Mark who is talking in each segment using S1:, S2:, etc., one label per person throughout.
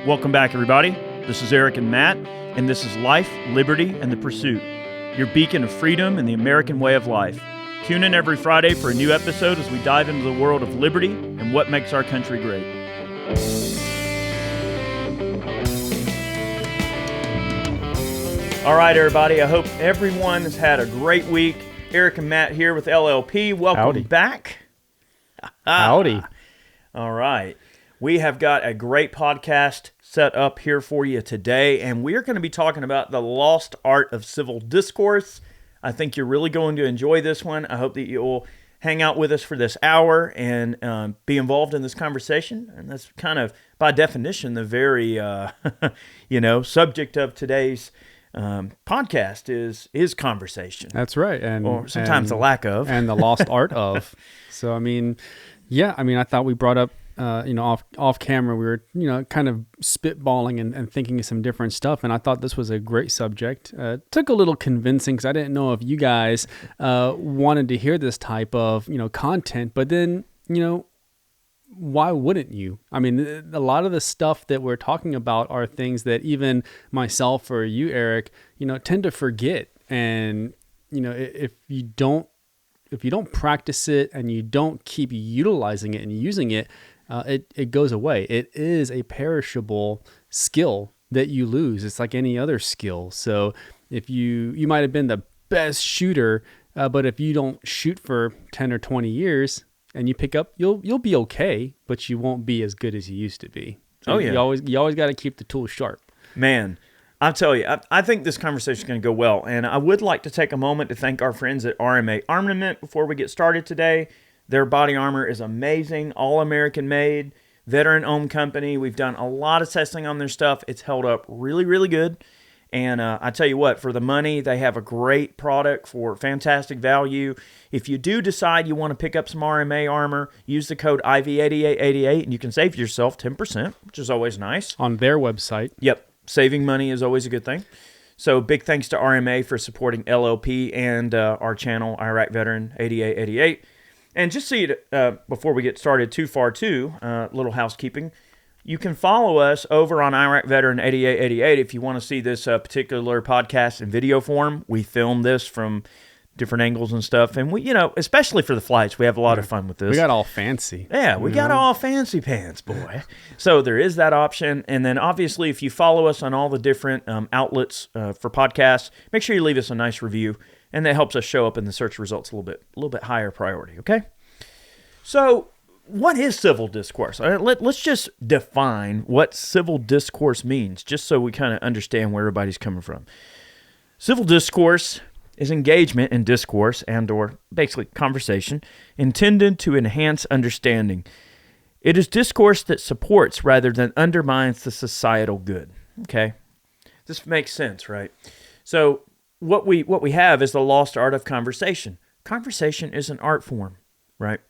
S1: Welcome back, everybody. This is Eric and Matt, and this is Life, Liberty, and the Pursuit, your beacon of freedom and the American way of life. Tune in every Friday for a new episode as we dive into the world of liberty and what makes our country great. All right, everybody. I hope everyone has had a great week. Eric and Matt here with LLP. Welcome
S2: Howdy.
S1: back.
S2: Howdy.
S1: All right. We have got a great podcast set up here for you today, and we're going to be talking about the lost art of civil discourse. I think you're really going to enjoy this one. I hope that you'll hang out with us for this hour and be involved in this conversation. And that's kind of, by definition, the very, subject of today's podcast is conversation.
S2: That's right.
S1: Or sometimes the lack of.
S2: And the lost art of. So, I thought we brought up, off camera, we were, kind of spitballing and thinking of some different stuff. And I thought this was a great subject. Took a little convincing because I didn't know if you guys wanted to hear this type of, content. But then, why wouldn't you? I mean, a lot of the stuff that we're talking about are things that even myself or you, Eric, tend to forget. And, if you don't practice it and you don't keep utilizing it and using it, it goes away. It is a perishable skill that you lose. It's like any other skill. So if you might have been the best shooter, but if you don't shoot for 10 or 20 years and you pick up, you'll be okay, but you won't be as good as you used to be. So you always got to keep the tools sharp.
S1: Man, I'll tell you, I think this conversation is going to go well, and I would like to take a moment to thank our friends at rmaArmour before we get started today. Their body armor is amazing, all American made, veteran-owned company. We've done a lot of testing on their stuff. It's held up really, really good. And I tell you what, for the money, they have a great product for fantastic value. If you do decide you want to pick up some RMA armor, use the code IV8888, and you can save yourself 10%, which is always nice.
S2: On their website.
S1: Yep. Saving money is always a good thing. So big thanks to RMA for supporting LLP and our channel, Iraq Veteran 8888. And just so you, before we get started too far too, little housekeeping, you can follow us over on Iraq Veteran 8888 if you want to see this particular podcast in video form. We film this from different angles and stuff. And we, especially for the flights, we have a lot of fun with this.
S2: We got all fancy.
S1: Yeah, we got all fancy pants, boy. So there is that option. And then obviously, if you follow us on all the different outlets for podcasts, make sure you leave us a nice review. And that helps us show up in the search results a little bit higher priority, okay? So what is civil discourse? All right, let's just define what civil discourse means, just so we kind of understand where everybody's coming from. Civil discourse is engagement in discourse and or basically conversation intended to enhance understanding. It is discourse that supports rather than undermines the societal good. Okay? This makes sense, right? So what we have is the lost art of conversation. Conversation is an art form, right?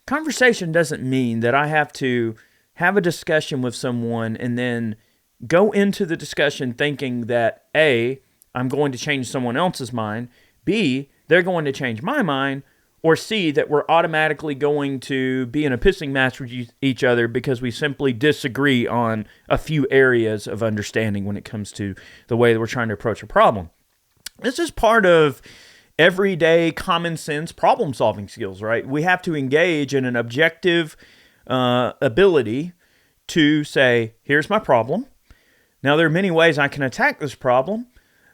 S1: Conversation doesn't mean that I have to have a discussion with someone and then go into the discussion thinking that A, I'm going to change someone else's mind, B, they're going to change my mind, or C, that we're automatically going to be in a pissing match with each other because we simply disagree on a few areas of understanding when it comes to the way that we're trying to approach a problem. This is part of everyday common sense problem solving skills, right? We have to engage in an objective ability to say, here's my problem. Now, there are many ways I can attack this problem,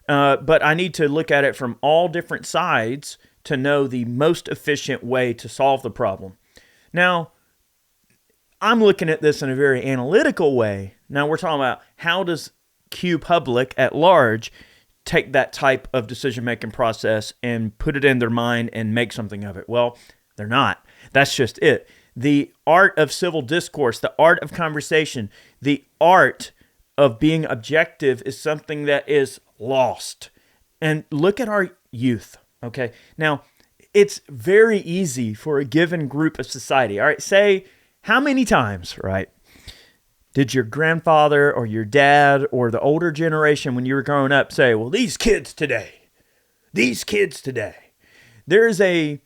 S1: but I need to look at it from all different sides to know the most efficient way to solve the problem. Now, I'm looking at this in a very analytical way. Now, we're talking about how does Q public at large take that type of decision-making process and put it in their mind and make something of it. Well, they're not. That's just it. The art of civil discourse, the art of conversation, the art of being objective is something that is lost. And look at our youth, okay? Now, it's very easy for a given group of society. All right, say how many times, right, did your grandfather or your dad or the older generation when you were growing up say, well, these kids today. There is a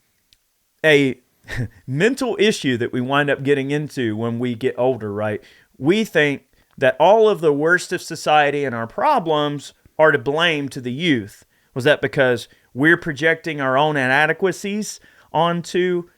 S1: mental issue that we wind up getting into when we get older, right? We think, that all of the worst of society and our problems are to blame to the youth? Was that because we're projecting our own inadequacies onto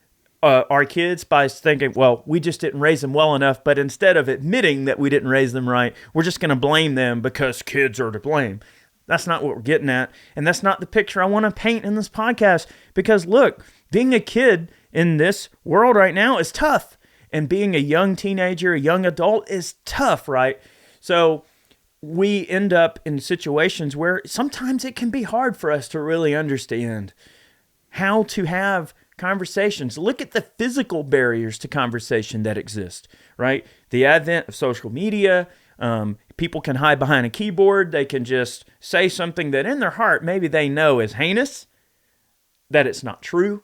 S1: our kids by thinking, well, we just didn't raise them well enough, but instead of admitting that we didn't raise them right, we're just going to blame them because kids are to blame? That's not what we're getting at, and that's not the picture I want to paint in this podcast, because look, being a kid in this world right now is tough, and being a young teenager, a young adult is tough, right? So we end up in situations where sometimes it can be hard for us to really understand how to have conversations. Look at the physical barriers to conversation that exist, right? The advent of social media, people can hide behind a keyboard. They can just say something that in their heart maybe they know is heinous, that it's not true,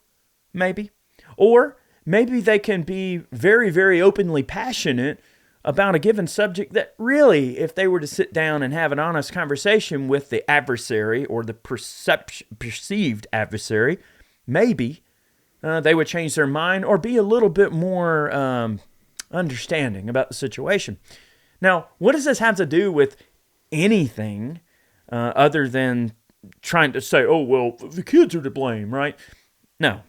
S1: maybe. Or maybe they can be very, very openly passionate about a given subject that really, if they were to sit down and have an honest conversation with the adversary or the perceived adversary, maybe they would change their mind or be a little bit more understanding about the situation. Now, what does this have to do with anything other than trying to say, oh, well, the kids are to blame, right? No.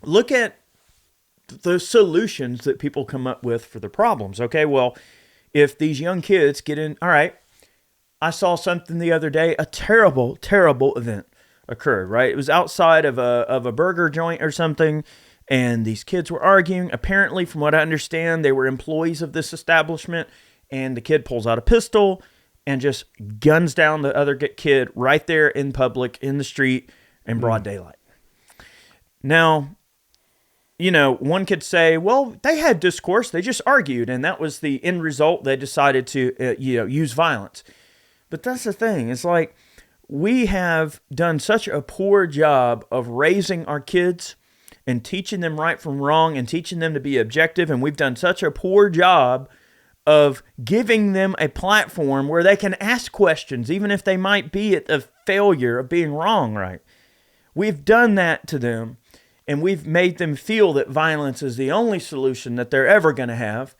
S1: Look at the solutions that people come up with for the problems. Okay, well, if these young kids get in, all right, I saw something the other day, a terrible, terrible event occurred, right? It was outside of a burger joint or something, and these kids were arguing. Apparently, from what I understand, they were employees of this establishment, and the kid pulls out a pistol and just guns down the other kid right there in public, in the street, in broad daylight. Now, you know, one could say, well, they had discourse, they just argued, and that was the end result. They decided to, use violence. But that's the thing. It's like we have done such a poor job of raising our kids and teaching them right from wrong and teaching them to be objective, and we've done such a poor job of giving them a platform where they can ask questions, even if they might be at the failure of being wrong, right? We've done that to them. And we've made them feel that violence is the only solution that they're ever going to have.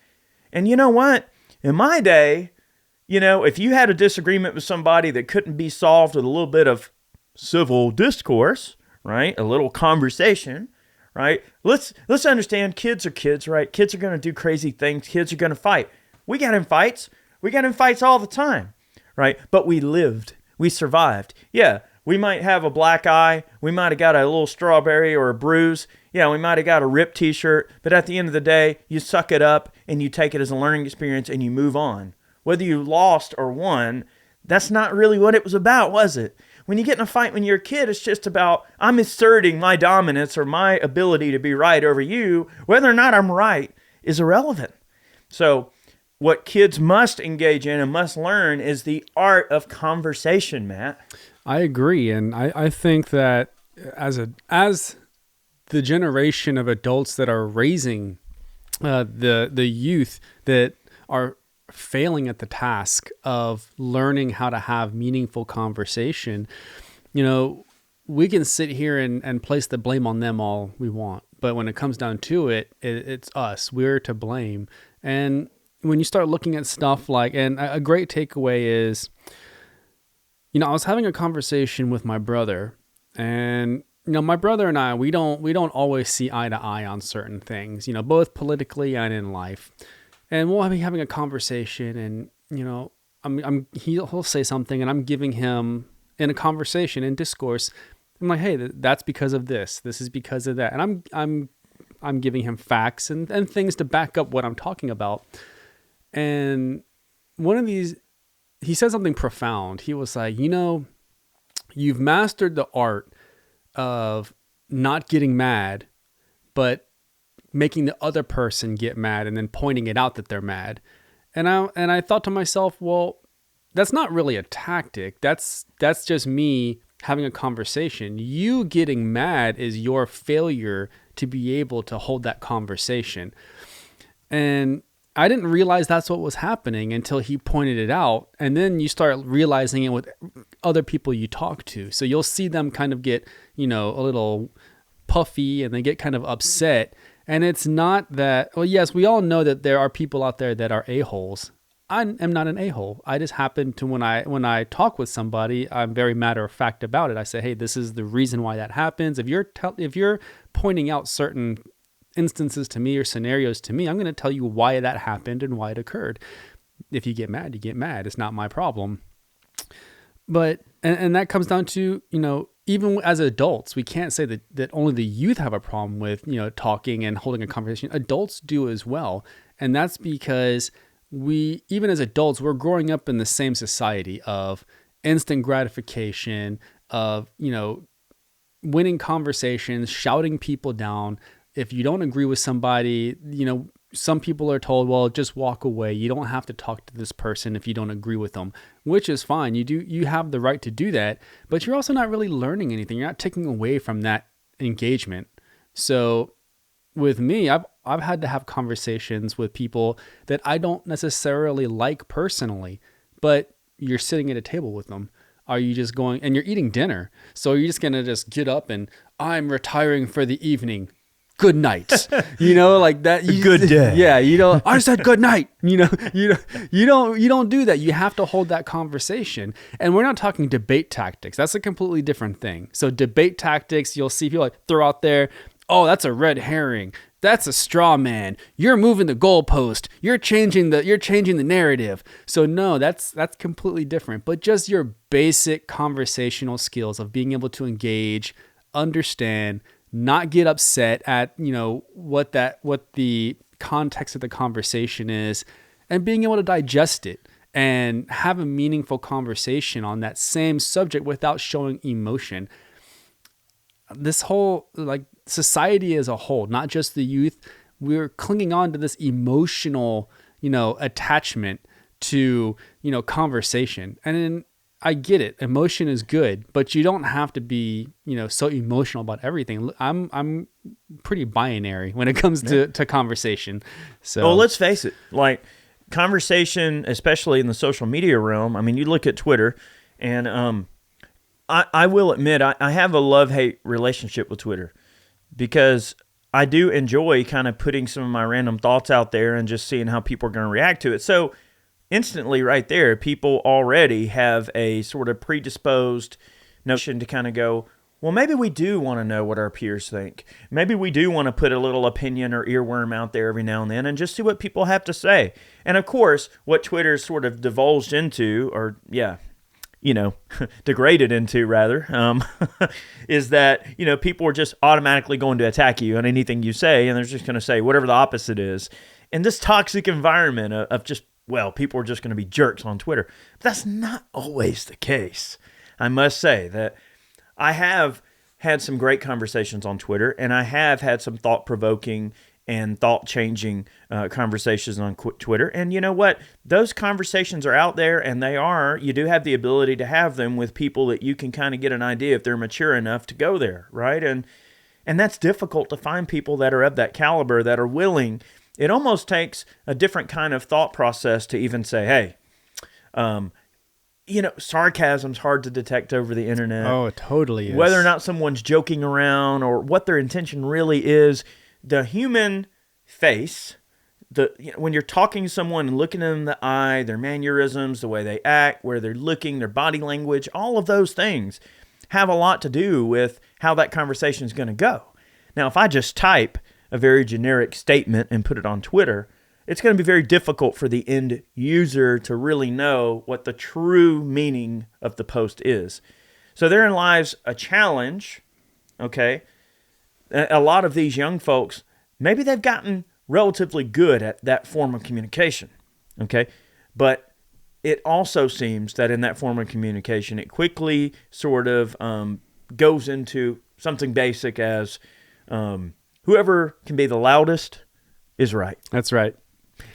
S1: And you know what? In my day, if you had a disagreement with somebody that couldn't be solved with a little bit of civil discourse, right? A little conversation, right? Let's understand kids are kids, right? Kids are going to do crazy things. Kids are going to fight. We got in fights. We got in fights all the time, right? But we lived. We survived. Yeah. We might have a black eye. We might have got a little strawberry or a bruise. Yeah, we might have got a ripped t-shirt. But at the end of the day, you suck it up and you take it as a learning experience and you move on. Whether you lost or won, that's not really what it was about, was it? When you get in a fight when you're a kid, it's just about, I'm asserting my dominance or my ability to be right over you. Whether or not I'm right is irrelevant. So what kids must engage in and must learn is the art of conversation, Matt.
S2: I agree, and I think that as the generation of adults that are raising the youth that are failing at the task of learning how to have meaningful conversation, we can sit here and place the blame on them all we want, but when it comes down to it, it's us. We're to blame. And when you start looking at stuff like, and a great takeaway is, I was having a conversation with my brother, and my brother and I, we don't always see eye to eye on certain things, both politically and in life. And we'll be having a conversation, and he'll say something, and I'm giving him in a conversation, in discourse, I'm like, hey, that's because of this. This is because of that, and I'm giving him facts and things to back up what I'm talking about. And one of these, he said something profound. He was like, you've mastered the art of not getting mad, but making the other person get mad and then pointing it out that they're mad. And I thought to myself, well, that's not really a tactic. That's just me having a conversation. You getting mad is your failure to be able to hold that conversation. And I didn't realize that's what was happening until he pointed it out. And then you start realizing it with other people you talk to. So you'll see them kind of get, a little puffy and they get kind of upset. And it's not that, well, yes, we all know that there are people out there that are a-holes. I am not an a-hole. I just happen to, when I talk with somebody, I'm very matter of fact about it. I say, hey, this is the reason why that happens. If you're pointing out certain instances to me or scenarios to me, I'm going to tell you why that happened and why it occurred. If you get mad, you get mad. It's not my problem. But, and that comes down to, even as adults, we can't say that only the youth have a problem with, talking and holding a conversation. Adults do as well. And that's because even as adults, we're growing up in the same society of instant gratification, of, winning conversations, shouting people down. If you don't agree with somebody, some people are told, well, just walk away. You don't have to talk to this person if you don't agree with them, which is fine. You have the right to do that, but you're also not really learning anything. You're not taking away from that engagement. So with me, I've had to have conversations with people that I don't necessarily like personally, but you're sitting at a table with them. Are you just going, and you're eating dinner, so you're just going to just get up and I'm retiring for the evening. Good night, like that.
S1: Good day.
S2: Yeah, I said good night. You don't do that. You have to hold that conversation. And we're not talking debate tactics. That's a completely different thing. So debate tactics, you'll see people throw out there, oh, that's a red herring. That's a straw man. You're moving the goalpost. You're changing the narrative. So no, that's completely different. But just your basic conversational skills of being able to engage, understand, not get upset at, what the context of the conversation is, and being able to digest it and have a meaningful conversation on that same subject without showing emotion. This whole, society as a whole, not just the youth, we're clinging on to this emotional, attachment to, conversation. And then I get it. Emotion is good, but you don't have to be, so emotional about everything. I'm pretty binary when it comes to conversation. So,
S1: well, let's face it, conversation, especially in the social media realm. I mean, you look at Twitter, and I will admit I have a love-hate relationship with Twitter, because I do enjoy kind of putting some of my random thoughts out there and just seeing how people are going to react to it. So instantly right there, people already have a sort of predisposed notion to kind of go, well, maybe we do want to know what our peers think. Maybe we do want to put a little opinion or earworm out there every now and then and just see what people have to say. And of course, what Twitter's sort of divulged into, or degraded into rather, is that, people are just automatically going to attack you on anything you say, and they're just going to say whatever the opposite is. In this toxic environment of just, well, people are just going to be jerks on Twitter. But that's not always the case. I must say that I have had some great conversations on Twitter, and I have had some thought-provoking and thought-changing conversations on Twitter. And you know what? Those conversations are out there, and you do have the ability to have them with people that you can kind of get an idea if they're mature enough to go there, right? And that's difficult to find people that are of that caliber, that are willing. It almost takes a different kind of thought process to even say, hey, sarcasm's hard to detect over the internet.
S2: Oh, it totally is.
S1: Whether or not someone's joking around or what their intention really is, the human face, when you're talking to someone and looking them in the eye, their mannerisms, the way they act, where they're looking, their body language, all of those things have a lot to do with how that conversation is going to go. Now, if I just type a very generic statement and put it on Twitter, it's going to be very difficult for the end user to really know what the true meaning of the post is. So therein lies a challenge, okay? A lot of these young folks, maybe they've gotten relatively good at that form of communication, okay? But it also seems that in that form of communication, it quickly sort of goes into something basic as whoever can be the loudest is right.
S2: That's right.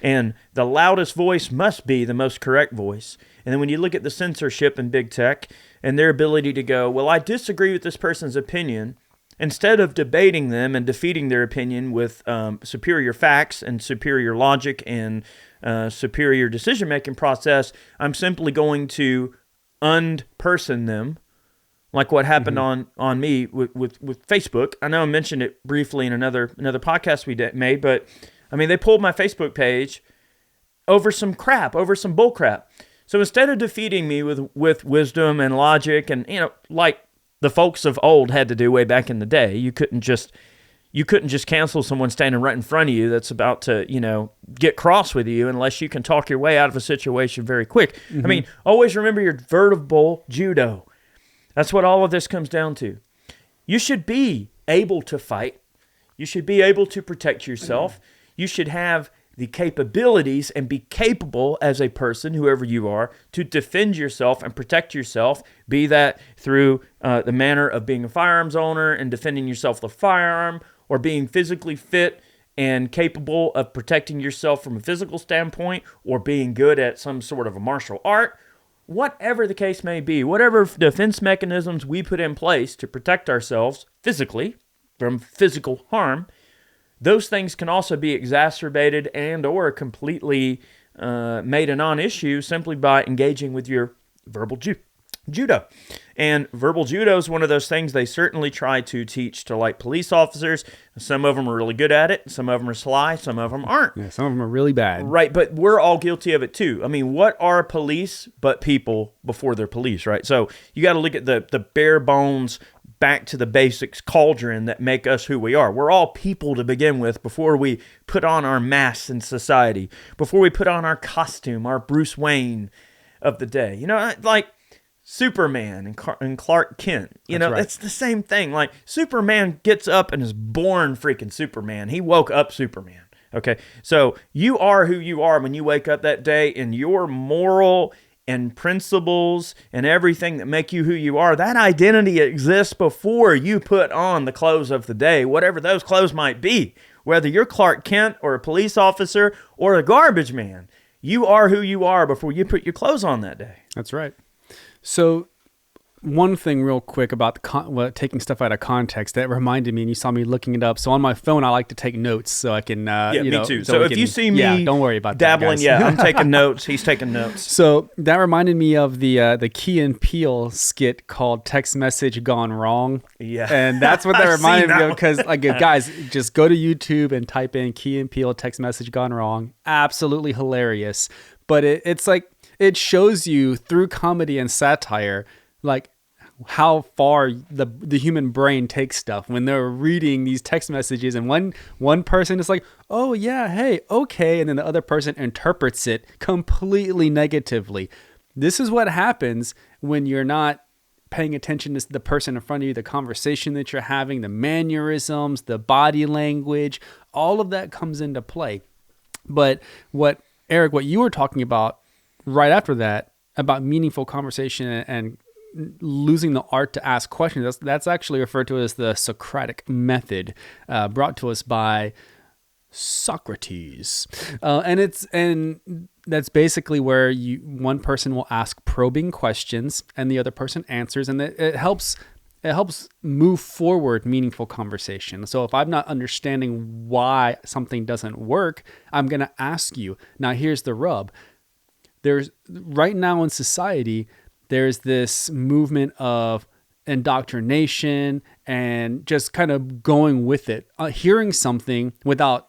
S1: And the loudest voice must be the most correct voice. And then when you look at the censorship in big tech and their ability to go, well, I disagree with this person's opinion, instead of debating them and defeating their opinion with superior facts and superior logic and superior decision-making process, I'm simply going to unperson them, like what happened on me with Facebook. I know I mentioned it briefly in another podcast we made, but I mean, they pulled my Facebook page, over some crap, over some bull crap. So instead of defeating me with wisdom and logic and, like the folks of old had to do way back in the day, you couldn't just cancel someone standing right in front of you that's about to, get cross with you unless you can talk your way out of a situation very quick. I mean, always remember your vertebral judo. That's what all of this comes down to. You should be able to fight. You should be able to protect yourself. You should have the capabilities and be capable as a person, whoever you are, to defend yourself and protect yourself, be that through the manner of being a firearms owner and defending yourself with a firearm, or being physically fit and capable of protecting yourself from a physical standpoint, or being good at some sort of a martial art. Whatever the case may be, whatever defense mechanisms we put in place to protect ourselves physically from physical harm, those things can also be exacerbated and or completely made a non-issue simply by engaging with your verbal judo. And verbal judo is one of those things they certainly try to teach to like police officers. Some of them are really good at it. Some of them are sly. Some of them aren't.
S2: Yeah, some of them are really bad.
S1: Right, but we're all guilty of it too. I mean, what are police but people before they're police, right? So you got to look at the bare bones, back to the basics cauldron that make us who we are. We're all people to begin with before we put on our masks in society, before we put on our costume, our Bruce Wayne of the day. Like Superman and Clark Kent. It's the same thing. Like Superman gets up and is born freaking Superman. He woke up Superman. Okay, so you are who you are when you wake up that day, and your moral and principles and everything that make you who you are, that identity exists before you put on the clothes of the day, whatever those clothes might be. Whether you're Clark Kent or a police officer or a garbage man, you are who you are before you put your clothes on that day.
S2: That's right. So one thing real quick about taking stuff out of context that reminded me, and you saw me looking it up. So on my phone, I like to take notes so I can,
S1: me too. So if you see me
S2: don't worry about
S1: dabbling,
S2: that, guys.
S1: I'm taking notes. He's taking notes.
S2: So that reminded me of the Key and Peele skit called Text Message Gone Wrong.
S1: Yeah.
S2: And that's what that reminded me of, because guys, just go to YouTube and type in Key and Peele Text Message Gone Wrong. Absolutely hilarious. But it's like, it shows you through comedy and satire, like how far the human brain takes stuff when they're reading these text messages, and one person is like, oh yeah, hey, okay, and then the other person interprets it completely negatively. This is what happens when you're not paying attention to the person in front of you, the conversation that you're having, the mannerisms, the body language, all of that comes into play. But Eric, what you were talking about right after that, about meaningful conversation and losing the art to ask questions, that's actually referred to as the Socratic method, brought to us by Socrates, and that's basically where one person will ask probing questions and the other person answers, and it helps move forward meaningful conversation. So if I'm not understanding why something doesn't work, I'm going to ask you. Now here's the rub. There's right now in society, there's this movement of indoctrination and just kind of going with it, hearing something without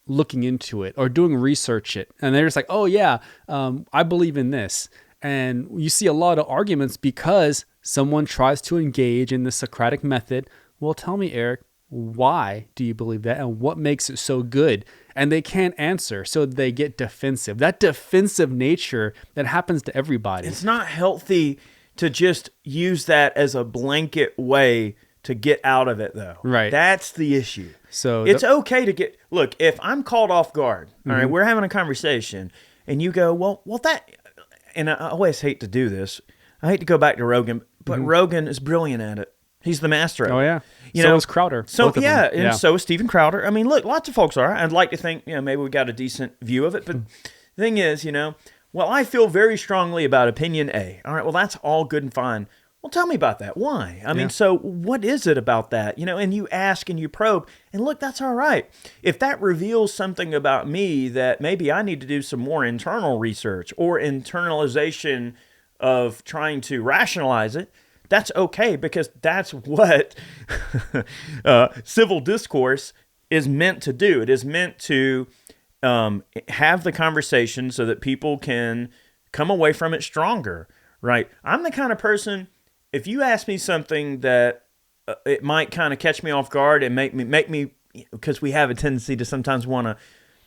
S2: looking into it or doing research it. And they're just like, oh yeah, I believe in this. And you see a lot of arguments because someone tries to engage in the Socratic method. Well, tell me, Eric, why do you believe that, and what makes it so good? And they can't answer, so they get defensive. That defensive nature that happens to everybody.
S1: It's not healthy to just use that as a blanket way to get out of it, though.
S2: Right.
S1: That's the issue.
S2: So
S1: it's okay to look, if I'm called off guard, all right, we're having a conversation, and you go, well, that, and I always hate to do this. I hate to go back to Rogan, but Rogan is brilliant at it. He's the master of it.
S2: Oh, yeah.
S1: So
S2: is Crowder.
S1: So, yeah, so is Steven Crowder. I mean, look, lots of folks are. I'd like to think, maybe we got a decent view of it. But the thing is, well, I feel very strongly about opinion A. All right, well, that's all good and fine. Well, tell me about that. Why? I mean, so what is it about that? And you ask and you probe. And look, that's all right. If that reveals something about me that maybe I need to do some more internal research or internalization of trying to rationalize it, that's okay, because that's what civil discourse is meant to do. It is meant to have the conversation so that people can come away from it stronger, right? I'm the kind of person, if you ask me something that it might kind of catch me off guard and make me, because we have a tendency to sometimes want to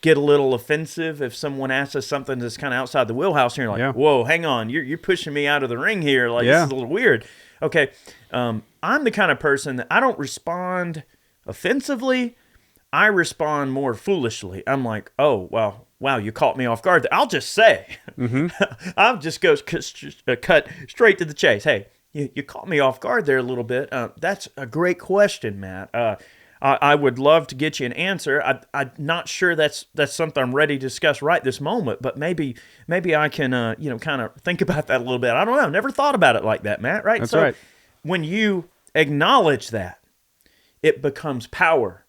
S1: get a little offensive if someone asks us something that's kind of outside the wheelhouse, and you're like, whoa, hang on, you're pushing me out of the ring here. Like, this is a little weird. Okay, I'm the kind of person that I don't respond offensively. I respond more foolishly. I'm like, oh, well, wow, you caught me off guard. I'll just say, I'll just go cut straight to the chase. Hey, you caught me off guard there a little bit. That's a great question, Matt. I would love to get you an answer. I'm not sure that's something I'm ready to discuss right this moment, but maybe I can kind of think about that a little bit. I don't know. Never thought about it like that, Matt. Right?
S2: That's right.
S1: When you acknowledge that, it becomes power.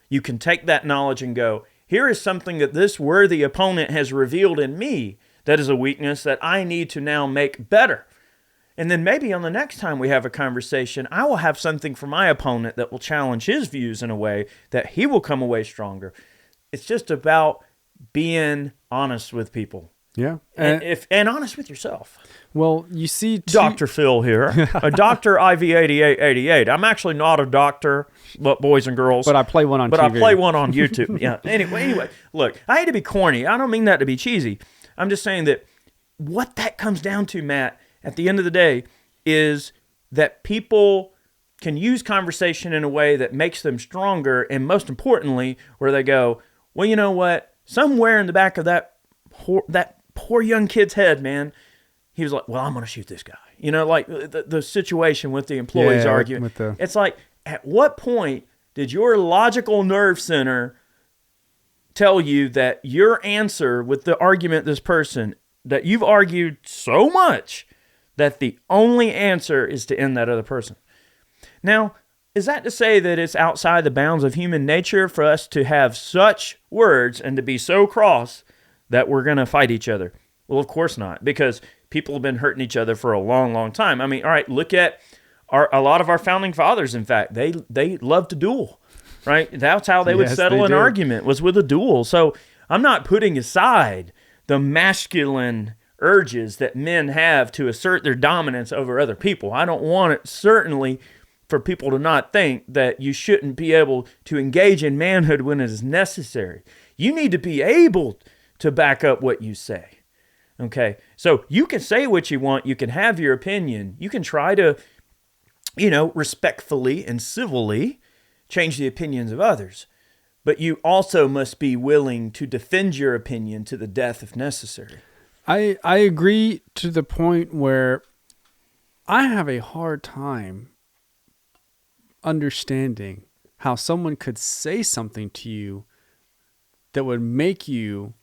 S1: You can take that knowledge and go, here is something that this worthy opponent has revealed in me that is a weakness that I need to now make better. And then maybe on the next time we have a conversation, I will have something for my opponent that will challenge his views in a way that he will come away stronger. It's just about being honest with people.
S2: Yeah.
S1: And honest with yourself.
S2: Well, you see...
S1: Dr. Phil here. A Dr. IV8888. I'm actually not a doctor, but boys and girls.
S2: But I play one on TV.
S1: But I play one on YouTube. Yeah. Anyway, look, I hate to be corny. I don't mean that to be cheesy. I'm just saying that what that comes down to, Matt, at the end of the day, is that people can use conversation in a way that makes them stronger, and most importantly, where they go, well, you know what? Somewhere in the back of that poor young kid's head, man, he was like, well, I'm going to shoot this guy. You know, like the situation with the employees arguing. It's like, at what point did your logical nerve center tell you that your answer with the argument this person, that you've argued so much that the only answer is to end that other person? Now, is that to say that it's outside the bounds of human nature for us to have such words and to be so cross that we're going to fight each other? Well, of course not, because people have been hurting each other for a long, long time. I mean, all right, look at a lot of our founding fathers, in fact. They loved to duel, right? That's how they would settle an argument, was with a duel. So I'm not putting aside the masculine urges that men have to assert their dominance over other people. I don't want it, certainly, for people to not think that you shouldn't be able to engage in manhood when it is necessary. You need to be able to back up what you say. Okay? So you can say what you want. You can have your opinion. You can try to, respectfully and civilly change the opinions of others. But you also must be willing to defend your opinion to the death if necessary.
S2: I agree to the point where I have a hard time understanding how someone could say something to you that would make you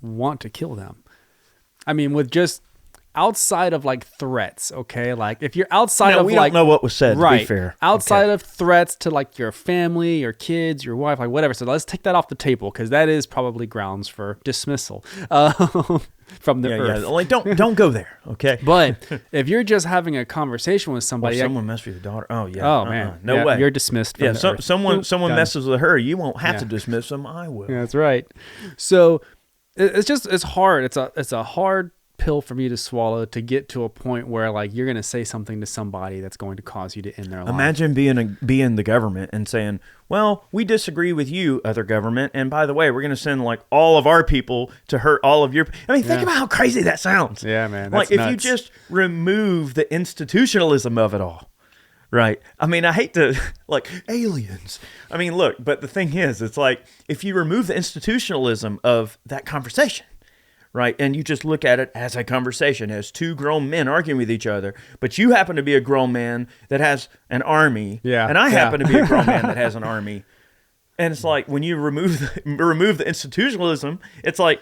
S2: want to kill them. I mean, with just outside of like threats, okay? Like if you're outside of
S1: we
S2: like...
S1: don't know what was said,
S2: right,
S1: to be fair.
S2: Outside of threats to like your family, your kids, your wife, like whatever. So let's take that off the table because that is probably grounds for dismissal from the earth.
S1: Yeah. Like, don't go there, okay?
S2: But if you're just having a conversation with somebody...
S1: Well, someone messed with your daughter. Oh, yeah.
S2: Oh, man.
S1: No way.
S2: You're dismissed from the earth.
S1: Someone messes with her, you won't have to dismiss them. I will.
S2: Yeah, that's right. So it's hard. It's a hard pill for me to swallow to get to a point where like you're going to say something to somebody that's going to cause you to end their life.
S1: Imagine being the government and saying, well, we disagree with you, other government, and by the way, we're going to send like all of our people to hurt all of your... I mean, think about how crazy that sounds.
S2: Yeah, man.
S1: That's like nuts. If you just remove the institutionalism of it all, right? I mean, I hate to, like, aliens. I mean, look, but the thing is, it's like, if you remove the institutionalism of that conversation, right, and you just look at it as a conversation, as two grown men arguing with each other, but you happen to be a grown man that has an army, and I happen to be a grown man that has an army, and it's like, when you remove the institutionalism, it's like...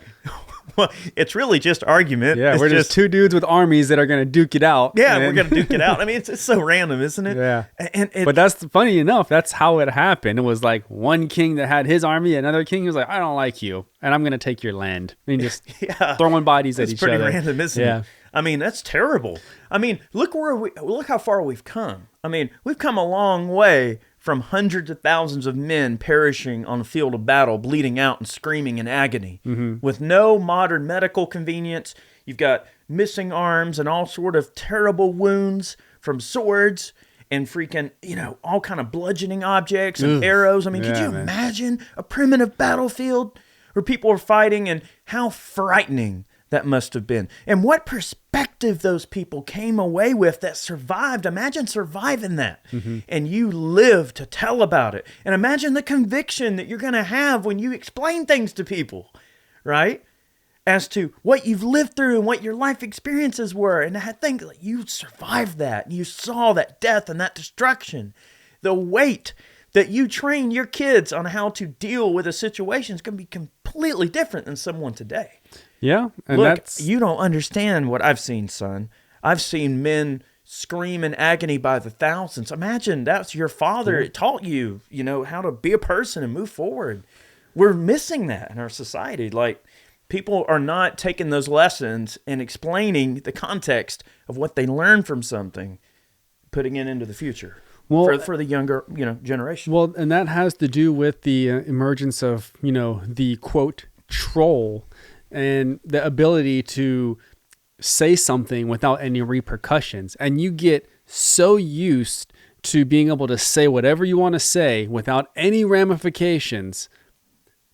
S1: Well, it's really just argument.
S2: Yeah,
S1: it's
S2: we're just two dudes with armies that are going to duke it out.
S1: Yeah, we're going to duke it out. I mean, it's so random, isn't it?
S2: Yeah. But that's funny enough. That's how it happened. It was like one king that had his army, another king was like, I don't like you, and I'm going to take your land. I mean, just throwing bodies at each other.
S1: It's pretty random, isn't it? I mean, that's terrible. I mean, look how far we've come. I mean, we've come a long way from hundreds of thousands of men perishing on the field of battle, bleeding out and screaming in agony. With no modern medical convenience, you've got missing arms and all sort of terrible wounds from swords and freaking, all kind of bludgeoning objects and arrows. I mean, could you imagine a primitive battlefield where people were fighting, and how frightening that must have been. And what perspective those people came away with that survived. Imagine surviving that. And you live to tell about it. And imagine the conviction that you're going to have when you explain things to people, right? As to what you've lived through and what your life experiences were. And I think you survived that. You saw that death and that destruction. The weight that you train your kids on how to deal with a situation is going to be completely different than someone today.
S2: Yeah. And
S1: Look, you don't understand what I've seen, son. I've seen men scream in agony by the thousands. Imagine that's your father. It taught you, how to be a person and move forward. We're missing that in our society. Like, people are not taking those lessons and explaining the context of what they learned from something, putting it into the future. Well, for the younger, generation.
S2: Well, and that has to do with the emergence of, the quote troll and the ability to say something without any repercussions. And you get so used to being able to say whatever you want to say without any ramifications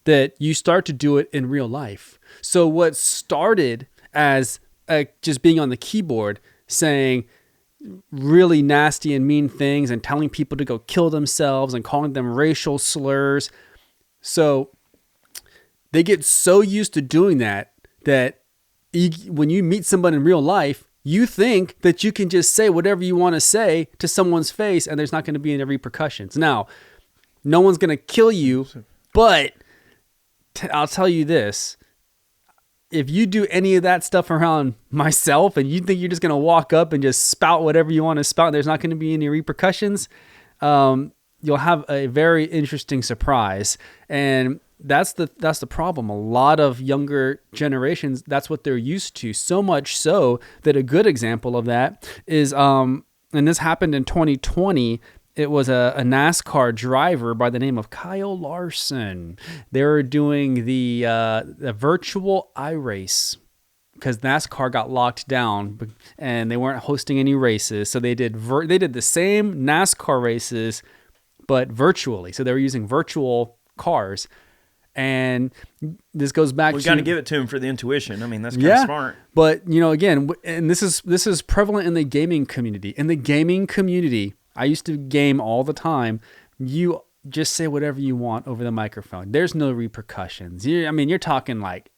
S2: that you start to do it in real life. So what started as just being on the keyboard saying really nasty and mean things and telling people to go kill themselves and calling them racial slurs. So they get so used to doing that when you meet someone in real life, you think that you can just say whatever you want to say to someone's face and there's not going to be any repercussions. Now, no one's going to kill you, but I'll tell you this. If you do any of that stuff around myself and you think you're just going to walk up and just spout whatever you want to spout, there's not going to be any repercussions, you'll have a very interesting surprise. And that's the problem. A lot of younger generations, that's what they're used to. So much so that a good example of that is, and this happened in 2020, it was a NASCAR driver by the name of Kyle Larson. They were doing the virtual iRace because NASCAR got locked down and they weren't hosting any races. So they did the same NASCAR races, but virtually. So they were using virtual cars. And this goes back to...
S1: We got to give it to him for the intuition. I mean, that's kind of smart.
S2: But, again, and this is prevalent in the gaming community. In the gaming community, I used to game all the time. You just say whatever you want over the microphone. There's no repercussions. You're talking like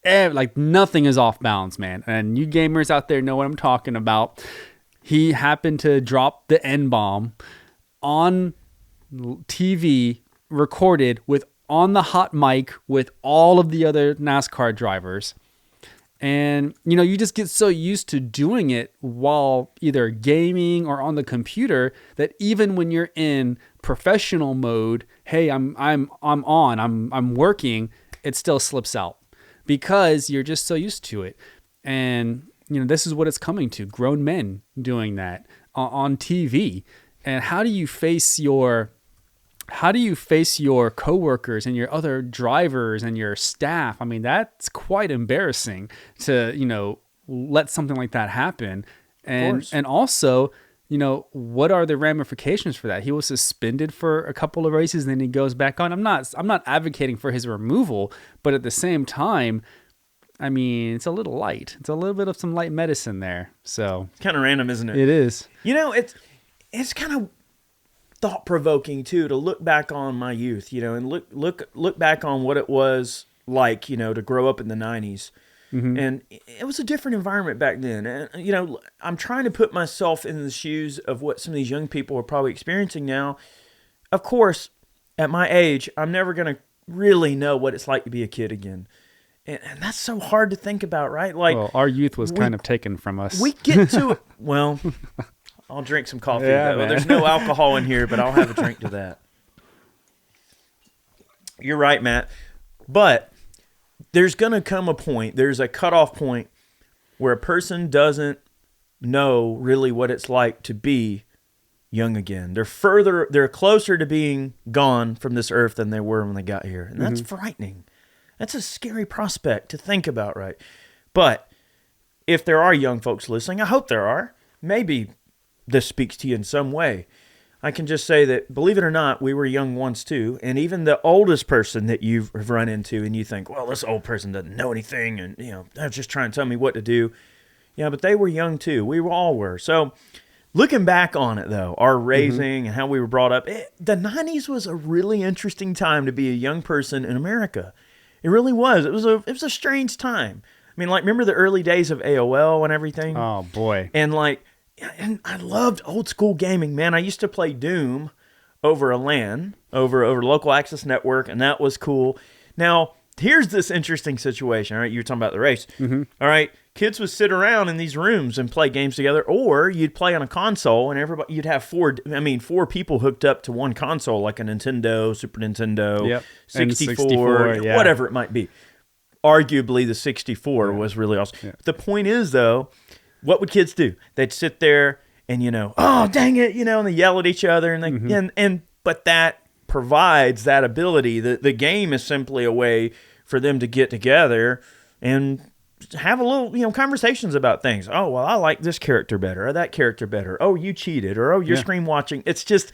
S2: nothing is off bounds, man. And you gamers out there know what I'm talking about. He happened to drop the N-bomb on TV, recorded on the hot mic with all of the other NASCAR drivers. And, you just get so used to doing it while either gaming or on the computer that even when you're in professional mode, hey, I'm working, it still slips out because you're just so used to it. And, this is what it's coming to, grown men doing that on TV. And how do you face your coworkers and your other drivers and your staff? I mean, that's quite embarrassing to, let something like that happen. And also, what are the ramifications for that? He was suspended for a couple of races and then he goes back on. I'm not advocating for his removal, but at the same time, I mean, it's a little light. It's a little bit of some light medicine there. So
S1: it's kind of random, isn't it?
S2: It is.
S1: It's kind of thought-provoking too to look back on my youth, and look back on what it was like, to grow up in the 90s. And it was a different environment back then. And I'm trying to put myself in the shoes of what some of these young people are probably experiencing now. Of course, at my age, I'm never going to really know what it's like to be a kid again. And that's so hard to think about, right? Like,
S2: well, our youth was kind of taken from us.
S1: We get to it. Well, I'll drink some coffee. Yeah, well, there's no alcohol in here, but I'll have a drink to that. You're right, Matt. But there's going to come a point, there's a cutoff point where a person doesn't know really what it's like to be young again. They're closer to being gone from this earth than they were when they got here. And that's frightening. That's a scary prospect to think about, right? But if there are young folks listening, I hope there are, maybe this speaks to you in some way. I can just say that, believe it or not, we were young once too. And even the oldest person that you've run into and you think, well, this old person doesn't know anything and, they're just trying to tell me what to do. Yeah, but they were young too. We all were. So looking back on it, though, our raising and how we were brought up, the 90s was a really interesting time to be a young person in America. It really was. It was a strange time. I mean, remember the early days of AOL and everything?
S2: Oh, boy.
S1: And I loved old school gaming, man. I used to play Doom over a LAN, over local access network, and that was cool. Now, here's this interesting situation, all right? You were talking about the race. All right, kids would sit around in these rooms and play games together, or you'd play on a console, and you'd have four people hooked up to one console, like a Nintendo, Super Nintendo, 64, whatever it might be. Arguably, the 64 was really awesome. Yeah. The point is, though, what would kids do? They'd sit there and, oh, dang it, and they yell at each other. And but that provides that ability. The game is simply a way for them to get together and have a little, conversations about things. Oh, well, I like this character better or that character better. Oh, you cheated, or, oh, you're screen watching. It's just,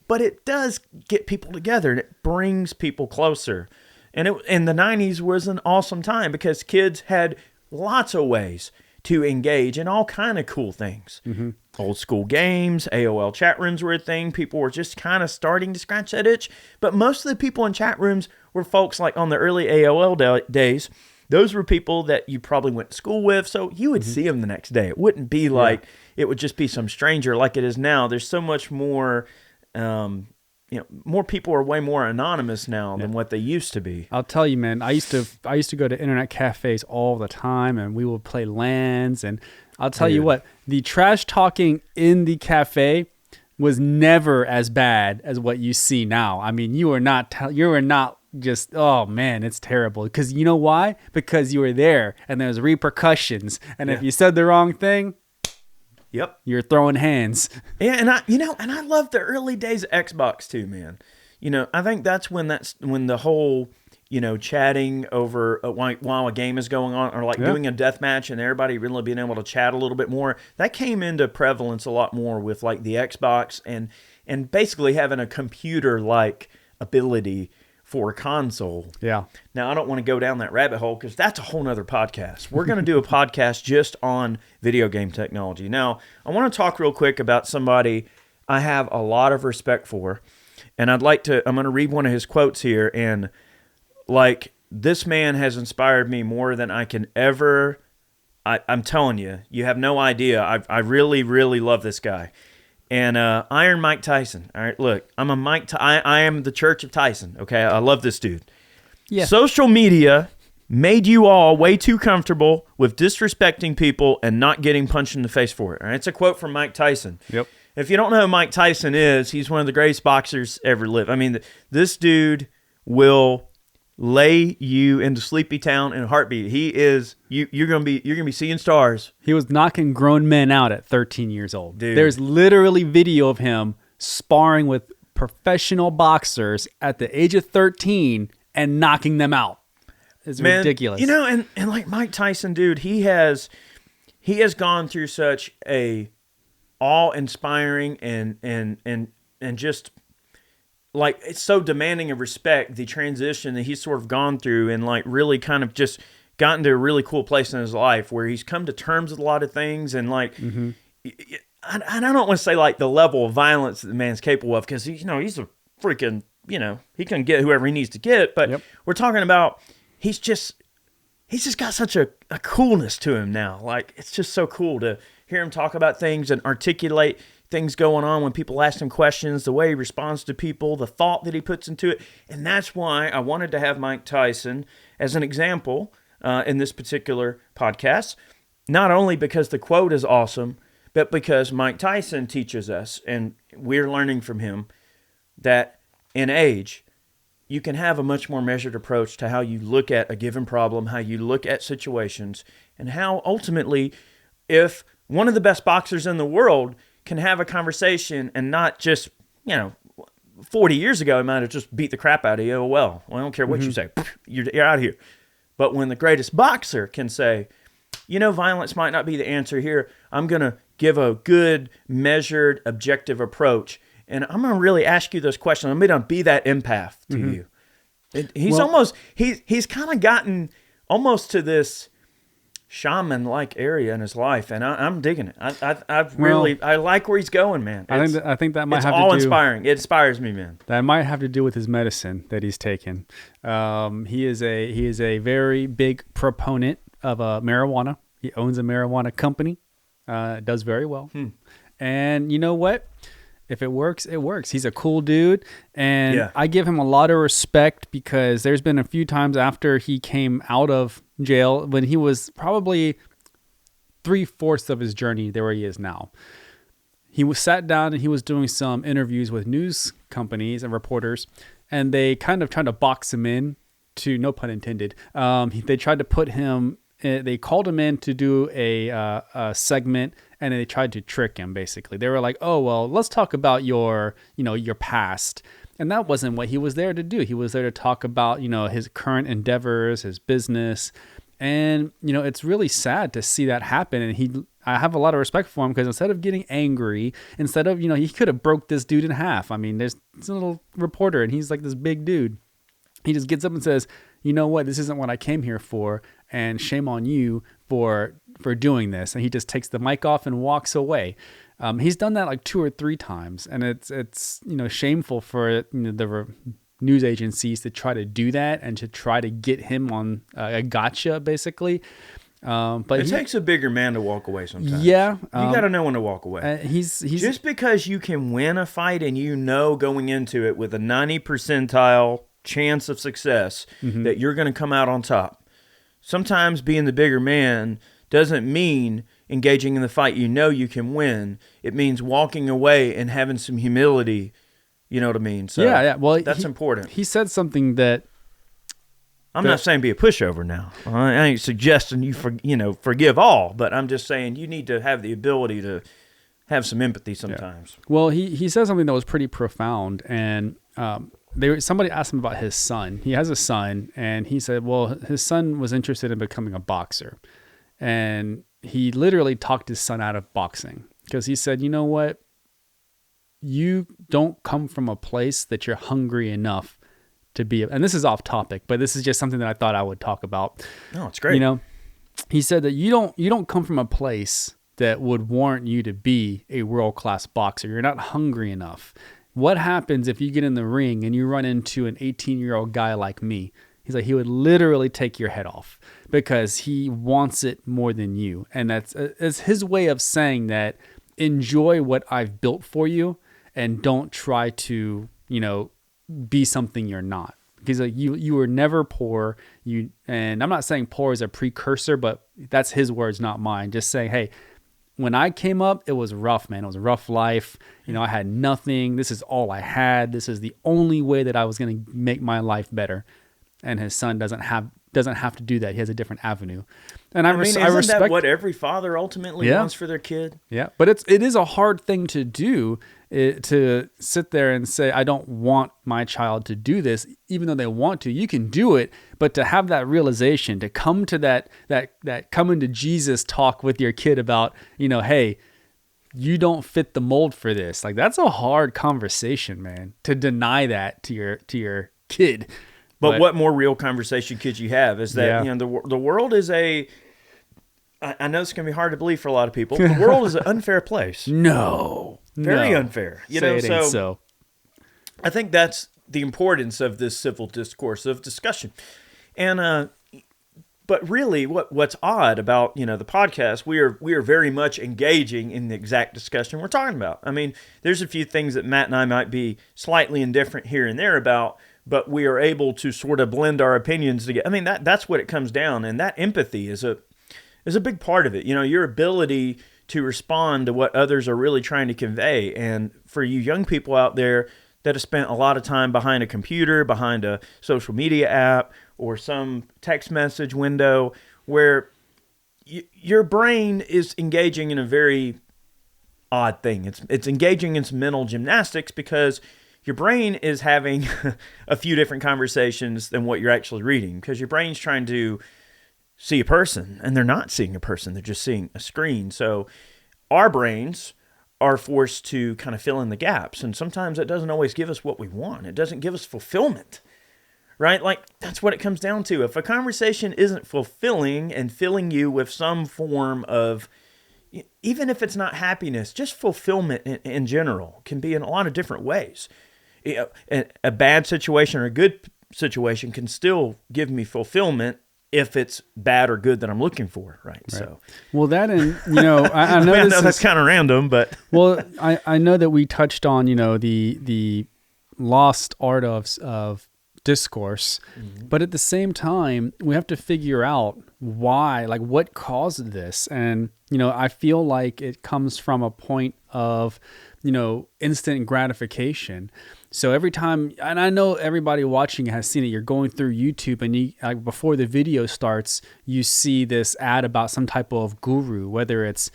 S1: but it does get people together and it brings people closer. And the 90s was an awesome time because kids had lots of ways to engage in all kind of cool things. Old school games, AOL chat rooms were a thing. People were just kind of starting to scratch that itch. But most of the people in chat rooms were folks like on the early AOL days. Those were people that you probably went to school with, so you would see them the next day. It wouldn't be like it would just be some stranger like it is now. There's so much more... more people are way more anonymous now than what they used to be.
S2: I'll tell you, man, I used to go to internet cafes all the time, and we would play LANs. And I'll tell you what, the trash talking in the cafe was never as bad as what you see now. I mean, you are not just, oh man, it's terrible. Because you know why? Because you were there, and there's repercussions. And if you said the wrong thing, you're throwing hands.
S1: Yeah, and I love the early days of Xbox too, man. I think that's when the whole, chatting over while a game is going on, or doing a death match and everybody really being able to chat a little bit more. That came into prevalence a lot more with the Xbox and basically having a computer-like ability for a console.
S2: Yeah.
S1: Now, I don't want to go down that rabbit hole because that's a whole nother podcast. We're going to do a podcast just on video game technology. Now, I want to talk real quick about somebody I have a lot of respect for, and I'm going to read one of his quotes here, and this man has inspired me more than I can ever, I'm telling you, you have no idea. I really, really love this guy. And Iron Mike Tyson. All right, look, I am the Church of Tyson. Okay, I love this dude. Yeah. Social media made you all way too comfortable with disrespecting people and not getting punched in the face for it. All right, it's a quote from Mike Tyson.
S2: Yep.
S1: If you don't know who Mike Tyson is, he's one of the greatest boxers ever lived. I mean, this dude will lay you into Sleepy Town in a heartbeat. He is you're gonna be seeing stars.
S2: He was knocking grown men out at 13 years old.
S1: Dude.
S2: There's literally video of him sparring with professional boxers at the age of 13 and knocking them out. It's ridiculous.
S1: And like Mike Tyson, dude, he has gone through such a awe-inspiring and just it's so demanding of respect, the transition that he's sort of gone through and really kind of just gotten to a really cool place in his life where he's come to terms with a lot of things and I don't want to say the level of violence that the man's capable of because he's a freaking, he can get whoever he needs to get, but we're talking about he's just got such a coolness to him now. It's just so cool to hear him talk about things and articulate things going on when people ask him questions, the way he responds to people, the thought that he puts into it. And that's why I wanted to have Mike Tyson as an example in this particular podcast, not only because the quote is awesome, but because Mike Tyson teaches us, and we're learning from him, that in age, you can have a much more measured approach to how you look at a given problem, how you look at situations, and how ultimately, if one of the best boxers in the world can have a conversation and not just, 40 years ago, he might have just beat the crap out of you. Oh, well, I don't care what you say. You're out of here. But when the greatest boxer can say, violence might not be the answer here. I'm going to give a good, measured, objective approach. And I'm going to really ask you those questions. I'm going to be that empath to you. He's kind of gotten almost to this shaman-like area in his life, and I'm digging it. I like where he's going, man.
S2: I think that might have to do.
S1: It's all inspiring. It inspires me, man.
S2: That might have to do with his medicine that he's taken. He is a very big proponent of marijuana. He owns a marijuana company. Does very well. And you know what? If it works, it works. He's a cool dude. And I give him a lot of respect because there's been a few times after he came out of jail when he was probably 3/4 of his journey there where he is now. He was sat down and he was doing some interviews with news companies and reporters, and they kind of tried to box him in to, no pun intended. They tried to put him, they called him in to do a segment, and they tried to trick him. Basically, they were like, "Oh, well, let's talk about your past." And that wasn't what he was there to do. He was there to talk about, his current endeavors, his business. And, it's really sad to see that happen. And I have a lot of respect for him because instead of getting angry, instead of, he could have broke this dude in half. I mean, there's a little reporter and he's like this big dude. He just gets up and says, "You know what? This isn't what I came here for. And shame on you for doing this." And he just takes the mic off and walks away. He's done that like 2 or 3 times, and it's shameful for the news agencies to try to do that and to try to get him on a gotcha, basically. But
S1: it takes a bigger man to walk away sometimes.
S2: Yeah,
S1: you got to know when to walk away.
S2: He's
S1: just because you can win a fight and going into it with a 90 percentile chance of success that you're going to come out on top. Sometimes being the bigger man doesn't mean engaging in the fight you can win. It means walking away and having some humility. You know what I mean? So
S2: yeah. Well,
S1: that's important.
S2: He said something that
S1: I'm not saying be a pushover now. I ain't suggesting you forgive all, but I'm just saying you need to have the ability to have some empathy sometimes.
S2: Yeah. Well, he said something that was pretty profound, and somebody asked him about his son. He has a son, and he said, well, his son was interested in becoming a boxer. And he literally talked his son out of boxing because he said, "You know what? You don't come from a place that you're hungry enough to be." And this is off topic, but this is just something that I thought I would talk about.
S1: Oh, it's great.
S2: He said that you don't come from a place that would warrant you to be a world-class boxer. You're not hungry enough. What happens if you get in the ring and you run into an 18-year-old guy like me? He's like, he would literally take your head off because he wants it more than you. And it's his way of saying that enjoy what I've built for you and don't try to, be something you're not. Because like, you were never poor. And I'm not saying poor is a precursor, but that's his words, not mine. Just saying, hey, when I came up, it was rough, man. It was a rough life. I had nothing. This is all I had. This is the only way that I was going to make my life better. And his son doesn't have to do that. He has a different avenue. And I respect
S1: that what every father ultimately wants for their kid?
S2: Yeah, but it is a hard thing to do, to sit there and say, I don't want my child to do this, even though they want to. You can do it, but to have that realization, to come to that coming to Jesus talk with your kid about, hey, you don't fit the mold for this. Like, that's a hard conversation, man, to deny that to your kid.
S1: But what more real conversation could you have? Is that the world is I know it's going to be hard to believe for a lot of people. The world is an unfair place. Very unfair.
S2: So
S1: I think that's the importance of this civil discourse of discussion. And but really, what's odd about the podcast, we are very much engaging in the exact discussion we're talking about. I mean, there's a few things that Matt and I might be slightly indifferent here and there about, but we are able to sort of blend our opinions together. I mean, that's what it comes down, and that empathy is a big part of it. Your ability to respond to what others are really trying to convey. And for you young people out there that have spent a lot of time behind a computer, behind a social media app, or some text message window where your brain is engaging in a very odd thing. It's engaging in some mental gymnastics because your brain is having a few different conversations than what you're actually reading, because your brain's trying to see a person and they're not seeing a person. They're just seeing a screen. So our brains are forced to kind of fill in the gaps. And sometimes it doesn't always give us what we want. It doesn't give us fulfillment, right? Like, that's what it comes down to. If a conversation isn't fulfilling and filling you with some form of, even if it's not happiness, just fulfillment in general can be in a lot of different ways. A bad situation or a good situation can still give me fulfillment if it's bad or good that I'm looking for, right? So,
S2: well, that, and I know,
S1: I know that's kind of random, but
S2: well, I know that we touched on the lost art of discourse, but at the same time, we have to figure out why, like, what caused this. And I feel like it comes from a point of instant gratification. So every time, and I know everybody watching has seen it, you're going through YouTube and you, like, before the video starts, you see this ad about some type of guru, whether it's,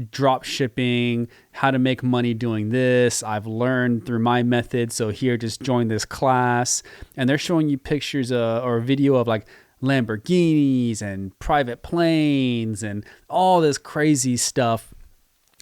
S2: drop shipping, how to make money doing this. I've learned through my method. So here, just join this class. And they're showing you pictures or a video of like Lamborghinis and private planes and all this crazy stuff.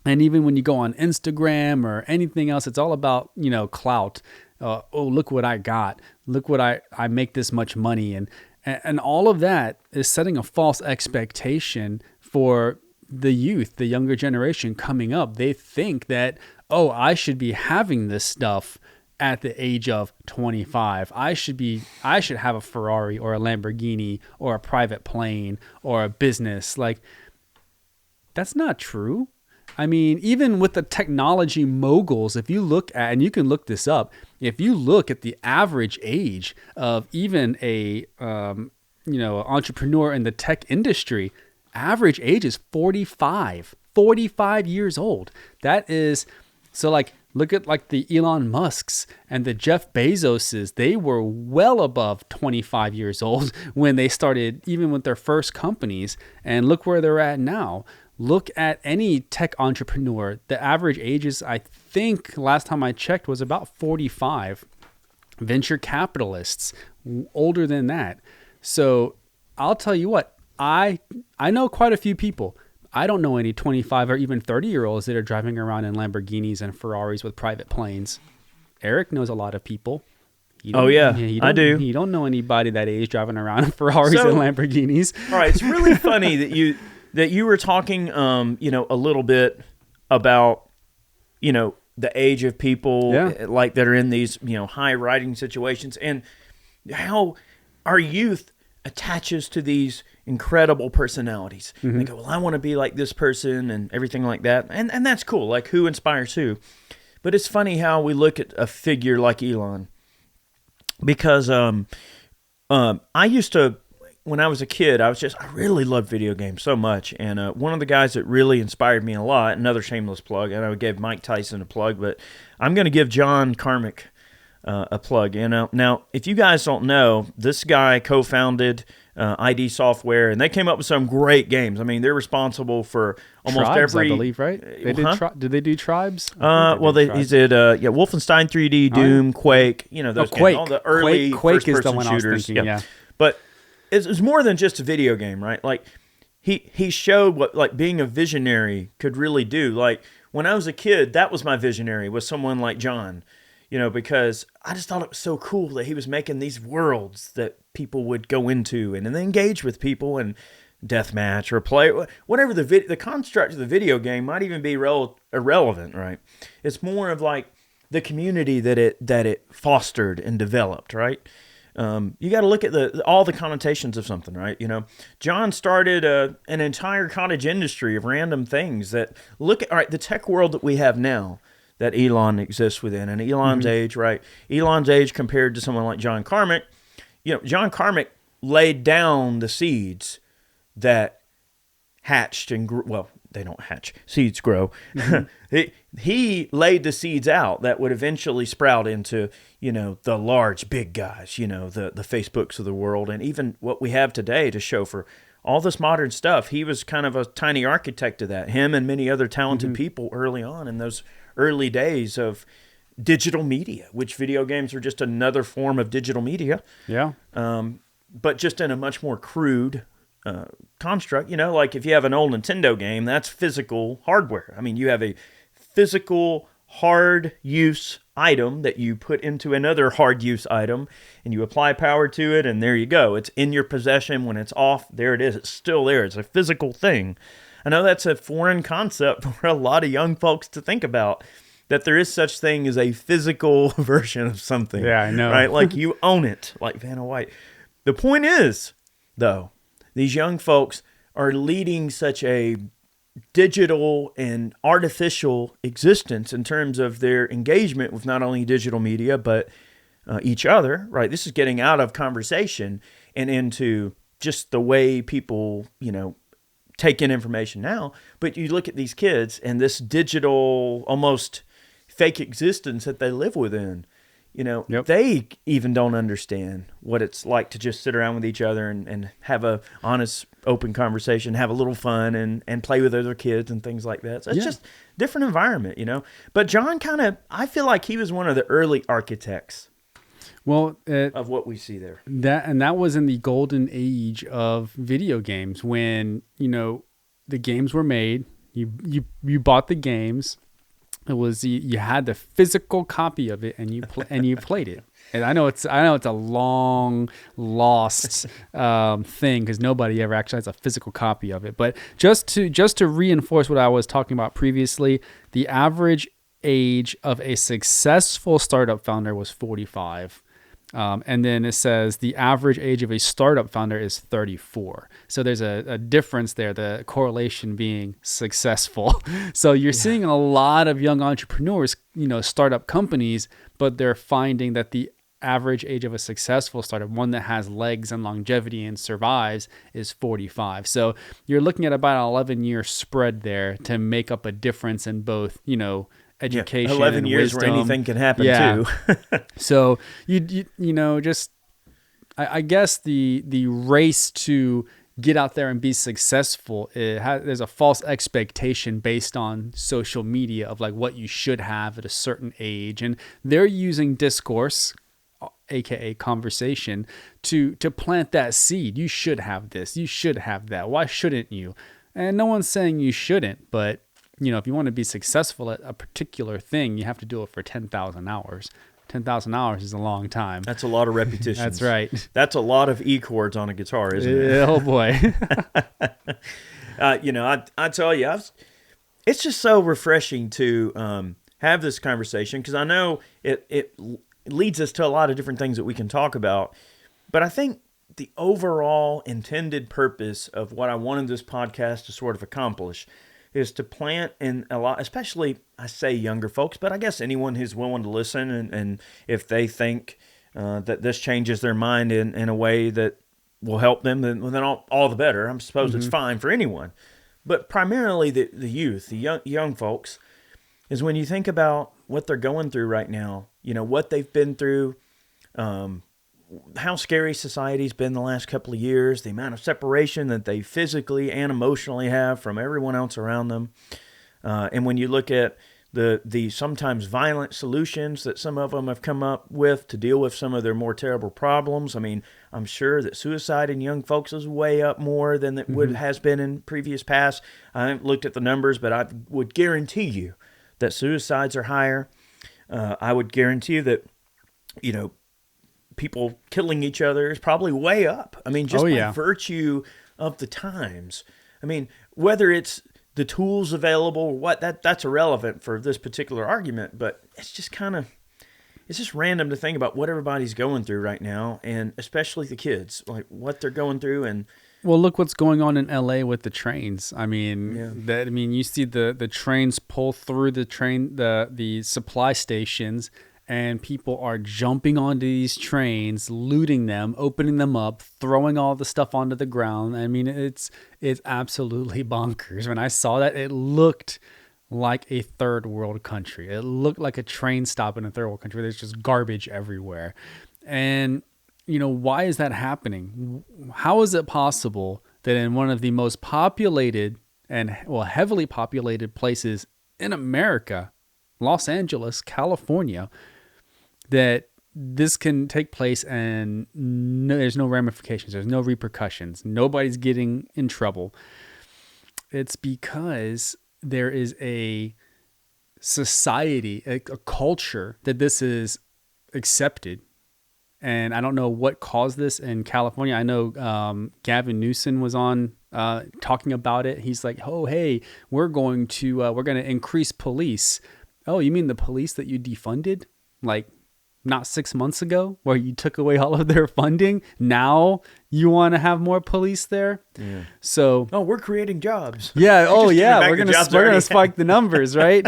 S2: And even when you go on Instagram or anything else, it's all about, clout. Oh, look what I got. Look what I make this much money. And all of that is setting a false expectation for the youth, the younger generation coming up. They think that, oh, I should be having this stuff at the age of 25. I should have a Ferrari or a Lamborghini or a private plane or a business. Like, that's not true. I mean, even with the technology moguls, if you look at, and you can look this up, if you look at the average age of even a, entrepreneur in the tech industry, average age is 45 years old. That is, so like, look at like the Elon Musks and the Jeff Bezoses. They were well above 25 years old when they started, even with their first companies, and look where they're at now. Look at any tech entrepreneur. The average age is, I think, last time I checked, was about 45. Venture capitalists, older than that. So I'll tell you what, I know quite a few people. I don't know any 25 or even 30-year-olds that are driving around in Lamborghinis and Ferraris with private planes. Eric knows a lot of people.
S1: Oh, yeah, I do.
S2: You don't know anybody that age driving around in Ferraris and Lamborghinis.
S1: All right, it's really funny that you were talking, a little bit about, the age of people like that are in these, high riding situations, and how our youth attaches to these incredible personalities. They go, well, I want to be like this person and everything like that. And that's cool. Like, who inspires who? But it's funny how we look at a figure like Elon, because I used to, when I was a kid, I really loved video games so much. And one of the guys that really inspired me a lot, another shameless plug, and I gave Mike Tyson a plug, but I'm going to give John Carmack a plug. Now, if you guys don't know, this guy co-founded ID Software, and they came up with some great games. I mean, they're responsible for almost
S2: Tribes,
S1: every.
S2: I believe, right? They did they do Tribes?
S1: He did Wolfenstein 3D, Doom, Quake. Those
S2: Quake.
S1: games, all the early
S2: Quake is the one
S1: shooters.
S2: I was thinking. Yeah.
S1: But it's more than just a video game, right? Like, he showed what, like, being a visionary could really do. Like, when I was a kid, that was my visionary, was someone like John. Because I just thought it was so cool that he was making these worlds that people would go into and then engage with people and deathmatch or play, whatever the construct of the video game might even be irrelevant, right? It's more of like the community that it fostered and developed, right? You got to look at all the connotations of something, right? John started an entire cottage industry of random things that look at, all right, the tech world that we have now, that Elon exists within, and Elon's age, right? Elon's age compared to someone like John Carmack, John Carmack laid down the seeds that hatched and grew. Well, they don't hatch; seeds grow. He laid the seeds out that would eventually sprout into, the large, big guys, the Facebooks of the world, and even what we have today to show for all this modern stuff. He was kind of a tiny architect of that. Him and many other talented people early on in those early days of digital media, which video games are just another form of digital media.
S2: Yeah.
S1: But just in a much more crude construct. You know, like if you have an old Nintendo game, that's physical hardware. I mean, you have a physical hard use item that you put into another hard use item, and you apply power to it, and there you go. It's in your possession. When it's off, there it is. It's still there. It's a physical thing. I know that's a foreign concept for a lot of young folks to think about, that there is such thing as a physical version of something.
S2: Yeah, I know.
S1: Right? Like you own it, like Vanna White. The point is, though, these young folks are leading such a digital and artificial existence in terms of their engagement with not only digital media, but each other, right? This is getting out of conversation and into just the way people, you know, take in information now. But you look at these kids and this digital, almost fake existence that they live within, you know, they even don't understand what it's like to just sit around with each other and have a honest, open conversation, have a little fun and play with other kids and things like that. So it's just different environment, you know. But John I feel like he was one of the early architects of what we see there.
S2: That was in the golden age of video games when, you know, the games were made. You bought the games. It was you had the physical copy of it, and you played it. And I know it's a long lost thing because nobody ever actually has a physical copy of it. But just to reinforce what I was talking about previously, the average age of a successful startup founder was 45. And then it says the average age of a startup founder is 34. So there's a difference there, the correlation being successful. So you're seeing a lot of young entrepreneurs, you know, start up companies, but they're finding that the average age of a successful startup, one that has legs and longevity and survives, is 45. So you're looking at about an 11-year spread there to make up a difference in both, you know, education,
S1: 11
S2: and
S1: years
S2: wisdom.
S1: where anything can happen too.
S2: So you know, just I guess the race to get out there and be successful, there's a false expectation based on social media of like what you should have at a certain age, and they're using discourse, aka conversation, to plant that seed. You should have this, you should have that, why shouldn't you? And no one's saying you shouldn't, but you know, if you want to be successful at a particular thing, you have to do it for 10,000 hours. 10,000 hours is a long time.
S1: That's a lot of repetitions.
S2: That's right.
S1: That's a lot of E chords on a guitar, isn't it?
S2: Oh boy.
S1: You know, I tell you, it's just so refreshing to have this conversation, because I know it leads us to a lot of different things that we can talk about. But I think the overall intended purpose of what I wanted this podcast to sort of accomplish is to plant in a lot, especially I say younger folks, but I guess anyone who's willing to listen, and if they think that this changes their mind in a way that will help them, then all the better. I suppose it's fine for anyone. But primarily the youth, the young folks, is when you think about what they're going through right now, you know, what they've been through, how scary society's been the last couple of years, the amount of separation that they physically and emotionally have from everyone else around them. And when you look at the sometimes violent solutions that some of them have come up with to deal with some of their more terrible problems. I mean, I'm sure that suicide in young folks is way up more than it has been in previous past. I haven't looked at the numbers, but I would guarantee you that suicides are higher. I would guarantee you that, you know, people killing each other is probably way up. I mean, just by virtue of the times. I mean, whether it's the tools available or what, that's irrelevant for this particular argument, but it's just it's just random to think about what everybody's going through right now, and especially the kids, like what they're going through. And
S2: well, look what's going on in LA with the trains. I mean, you see the trains pull through the supply stations, and people are jumping onto these trains, looting them, opening them up, throwing all the stuff onto the ground. I mean, it's absolutely bonkers. When I saw that, it looked like a third world country. It looked like a train stop in a third world country. There's just garbage everywhere. And, you know, why is that happening? How is it possible that in one of the most populated and heavily populated places in America, Los Angeles, California, that this can take place and there's no ramifications, there's no repercussions, nobody's getting in trouble. It's because there is a society, a culture that this is accepted. And I don't know what caused this in California. I know Gavin Newsom was on talking about it. He's like, "Oh, hey, we're going to increase police." Oh, you mean the police that you defunded? Like, not 6 months ago, where you took away all of their funding? Now you want to have more police there?
S1: Yeah.
S2: So,
S1: we're creating jobs.
S2: Yeah. Oh, yeah. We're gonna spike the numbers, right?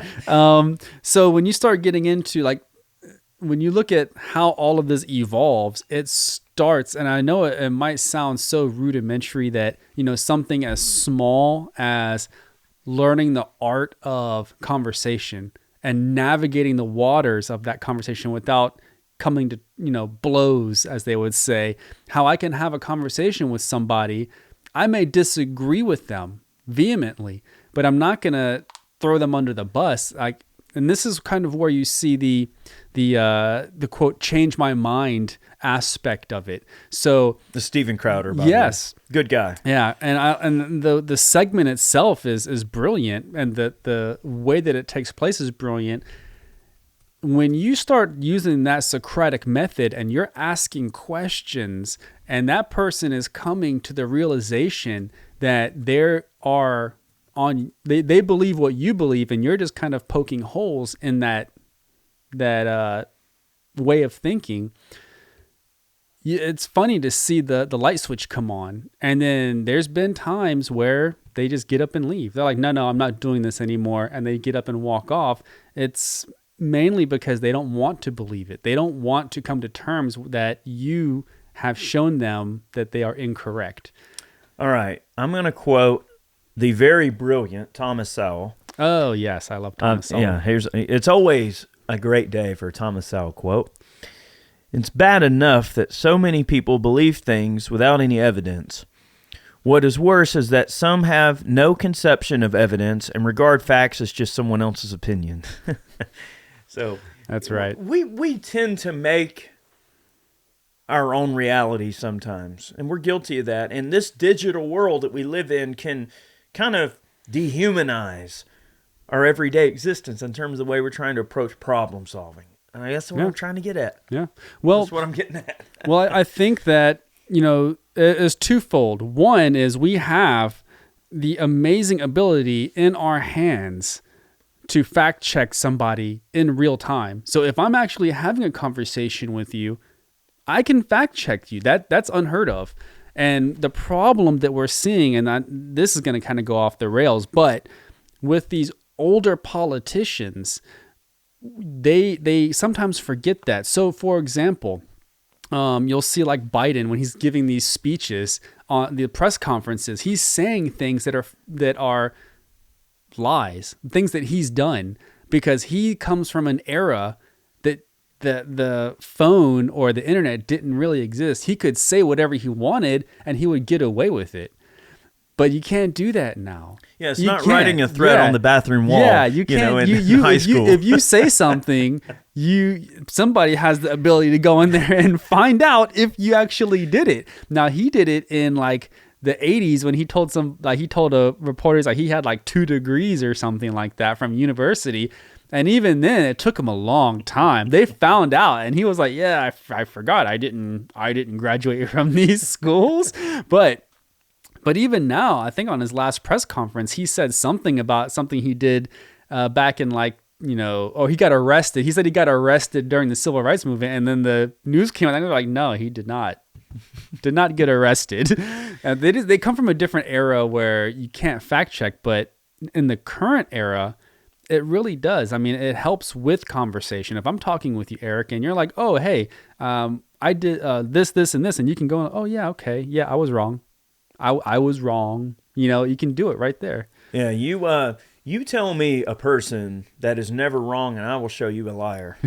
S2: So when you start getting into like, when you look at how all of this evolves, it starts, and I know it might sound so rudimentary that, something as small as learning the art of conversation and navigating the waters of that conversation without coming to, blows, as they would say, how I can have a conversation with somebody. I may disagree with them vehemently, but I'm not going to throw them under the bus. And this is kind of where you see the quote, change my mind aspect of it. So
S1: the Steven Crowder,
S2: yes,
S1: good guy.
S2: Yeah, and the segment itself is brilliant, and the way that it takes place is brilliant. When you start using that Socratic method and you're asking questions, and that person is coming to the realization that they believe what you believe, and you're just kind of poking holes in that way of thinking. It's funny to see the light switch come on, and then there's been times where they just get up and leave. They're like, no, I'm not doing this anymore, and they get up and walk off. It's mainly because they don't want to believe it. They don't want to come to terms that you have shown them that they are incorrect.
S1: All right, I'm going to quote the very brilliant Thomas Sowell.
S2: Oh, yes, I love Thomas Sowell.
S1: Yeah, it's always a great day for a Thomas Sowell quote. It's bad enough that so many people believe things without any evidence. What is worse is that some have no conception of evidence and regard facts as just someone else's opinion. So
S2: that's right.
S1: We tend to make our own reality sometimes, and we're guilty of that. And this digital world that we live in can kind of dehumanize our everyday existence in terms of the way we're trying to approach problem solving. And I guess that's what I'm trying to get at.
S2: Yeah. Well,
S1: that's what I'm getting at.
S2: Well, I think that, it is twofold. One is we have the amazing ability in our hands to fact check somebody in real time. So if I'm actually having a conversation with you, I can fact check you. That's unheard of. And the problem that we're seeing, and this is going to kind of go off the rails, but with these older politicians, they sometimes forget that. So, for example, you'll see like Biden when he's giving these speeches on the press conferences, he's saying things that are lies, things that he's done, because he comes from an era that the phone or the internet didn't really exist. He could say whatever he wanted and he would get away with it. But you can't do that now.
S1: Yeah, it's not writing a threat on the bathroom wall.
S2: Yeah, you can't.
S1: In high school.
S2: If you say something, somebody has the ability to go in there and find out if you actually did it. Now, he did it in like the 80s when he told reporters like he had like 2 degrees or something like that from university. And even then, it took him a long time. They found out, and he was like, "Yeah, I forgot. I didn't graduate from these schools." But even now, I think on his last press conference, he said something about something he did back in he got arrested. He said he got arrested during the civil rights movement, and then the news came out and they were like, "No, he did not." Did not get arrested. They come from a different era where you can't fact check, but in the current era, it really does. I mean, it helps with conversation. If I'm talking with you, Eric, and you're like, "Oh, hey, I did this, and this," and you can go, "Oh, yeah, okay, yeah, I was wrong. I was wrong." You can do it right there.
S1: Yeah, you tell me a person that is never wrong, and I will show you a liar.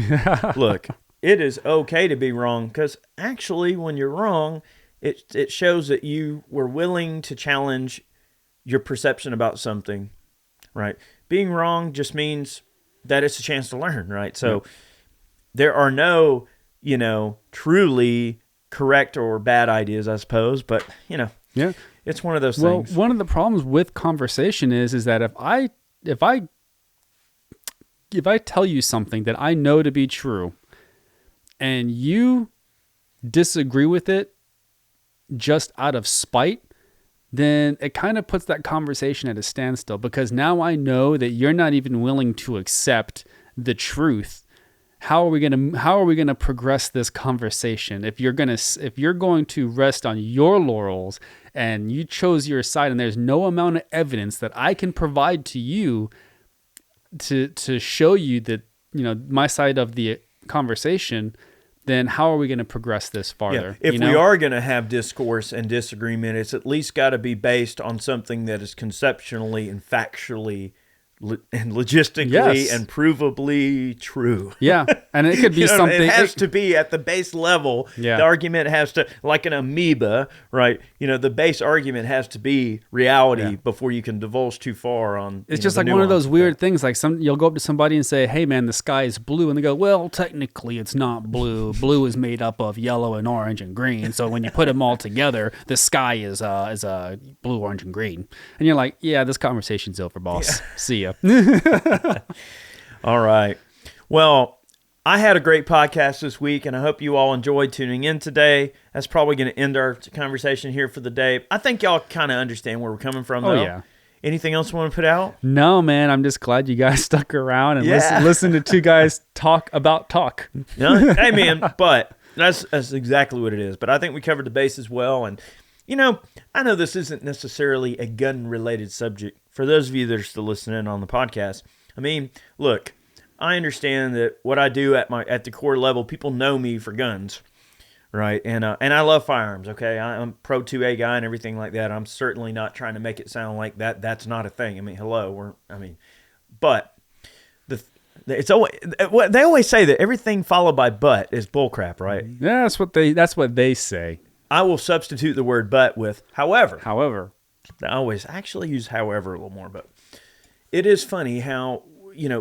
S1: Look, it is okay to be wrong, because actually, when you're wrong, it shows that you were willing to challenge your perception about something, right? Being wrong just means that it's a chance to learn, right? So there are no, truly correct or bad ideas, I suppose, but it's one of those things.
S2: Well, one of the problems with conversation is that if I tell you something that I know to be true and you disagree with it just out of spite, then it kind of puts that conversation at a standstill, because now I know that you're not even willing to accept the truth. How are we going to progress this conversation if you're going to rest on your laurels and you chose your side and there's no amount of evidence that I can provide to you to show you that, my side of the conversation, then how are we going to progress this farther?
S1: Yeah. If we are going to have discourse and disagreement, it's at least got to be based on something that is conceptually and factually and logistically and provably true.
S2: Yeah, and it could be something.
S1: It has to be at the base level.
S2: Yeah.
S1: The argument has to, like an amoeba, right? The base argument has to be reality before you can divulge too far on.
S2: It's just like one of those weird things. Like you'll go up to somebody and say, "Hey, man, the sky is blue," and they go, "Well, technically, it's not blue. Blue is made up of yellow and orange and green. So when you put them all together, the sky is blue, orange, and green." And you're like, "Yeah, this conversation's over, boss. See ya."
S1: All right. Well, I had a great podcast this week, and I hope you all enjoyed tuning in today. That's probably going to end our conversation here for the day. I think y'all kind of understand where we're coming from, though.
S2: Oh, yeah.
S1: Anything else you want to put out?
S2: No, man. I'm just glad you guys stuck around and listen to two guys talk about talk.
S1: Hey, man, but that's exactly what it is. But I think we covered the bases well, and I know this isn't necessarily a gun-related subject. For those of you that are still listening on the podcast, I mean, look, I understand that what I do at the core level, people know me for guns, right? And I love firearms. Okay, I'm pro 2A guy and everything like that. I'm certainly not trying to make it sound like that's not a thing. I mean, but it's always they always say that everything followed by "but" is bullcrap, right?
S2: Yeah, that's what they say.
S1: I will substitute the word "but" with "however."
S2: However.
S1: I always actually use "however" a little more, but it is funny how,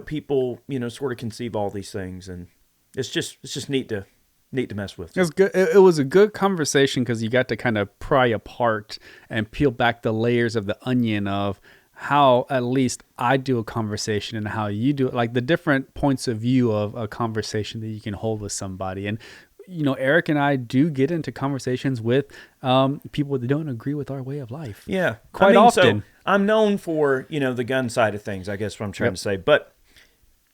S1: people, sort of conceive all these things, and it's just neat to mess with.
S2: It was good. It was a good conversation because you got to kind of pry apart and peel back the layers of the onion of how at least I do a conversation and how you do it, like the different points of view of a conversation that you can hold with somebody. And Eric and I do get into conversations with people that don't agree with our way of life.
S1: Yeah.
S2: Quite often.
S1: So I'm known for, the gun side of things, I guess what I'm trying to say. But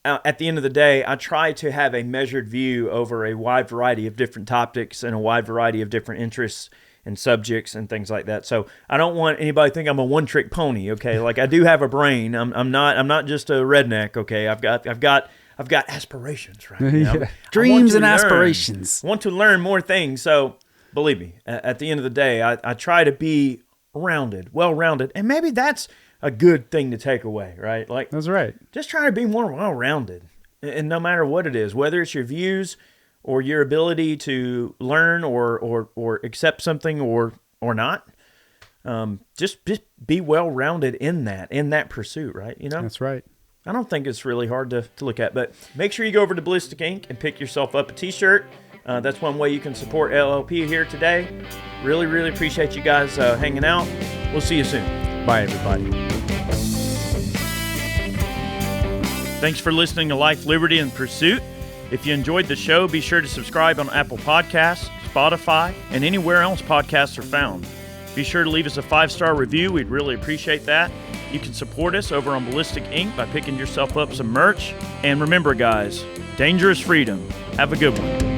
S1: at the end of the day, I try to have a measured view over a wide variety of different topics and a wide variety of different interests and subjects and things like that. So I don't want anybody to think I'm a one-trick pony, okay? Like, I do have a brain. I'm not just a redneck, okay? I've got aspirations, right?
S2: Dreams and aspirations.
S1: I want to learn more things. So believe me, at the end of the day, I try to be well-rounded, and maybe that's a good thing to take away, right? Like,
S2: that's right.
S1: Just try to be more well-rounded, and no matter what it is, whether it's your views or your ability to learn or accept something or not, just be well-rounded in that pursuit, right?
S2: That's right.
S1: I don't think it's really hard to look at, but make sure you go over to Ballistic Ink and pick yourself up a t-shirt. That's one way you can support LLP here today. Really, really appreciate you guys hanging out. We'll see you soon.
S2: Bye, everybody.
S1: Thanks for listening to Life, Liberty, and Pursuit. If you enjoyed the show, be sure to subscribe on Apple Podcasts, Spotify, and anywhere else podcasts are found. Be sure to leave us a 5-star review. We'd really appreciate that. You can support us over on Ballistic Ink by picking yourself up some merch. And remember, guys, danger is freedom. Have a good one.